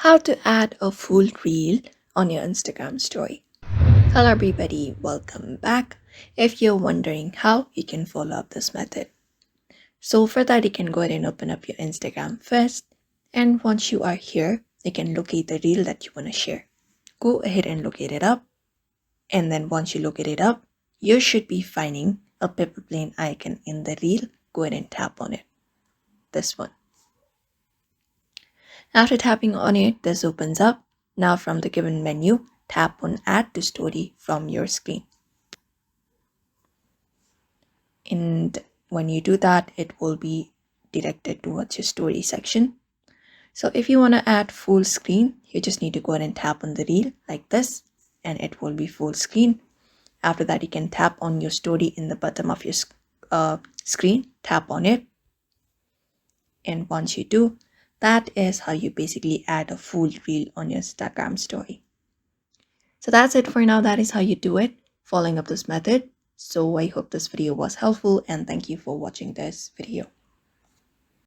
How to add a full reel on your Instagram story. Hello everybody, welcome back. If you're wondering how, you can follow up this method. So for that, you can go ahead and open up your Instagram first. And once you are here, you can locate the reel that you want to share. Go ahead and locate it up. And then once you locate it up, you should be finding a paper plane icon in the reel. Go ahead and tap on it. This one. After tapping on it, this opens up. Now from the given menu, tap on Add to Story from your screen. And when you do that, it will be directed towards your story section. So if you want to add full screen, you just need to go ahead and tap on the reel like this, and it will be full screen. After that, you can tap on your story in the bottom of your screen, tap on it. And once you do, that is how you basically add a full reel on your Instagram story. So that's it for now. That is how you do it, following up this method. So I hope this video was helpful and thank you for watching this video.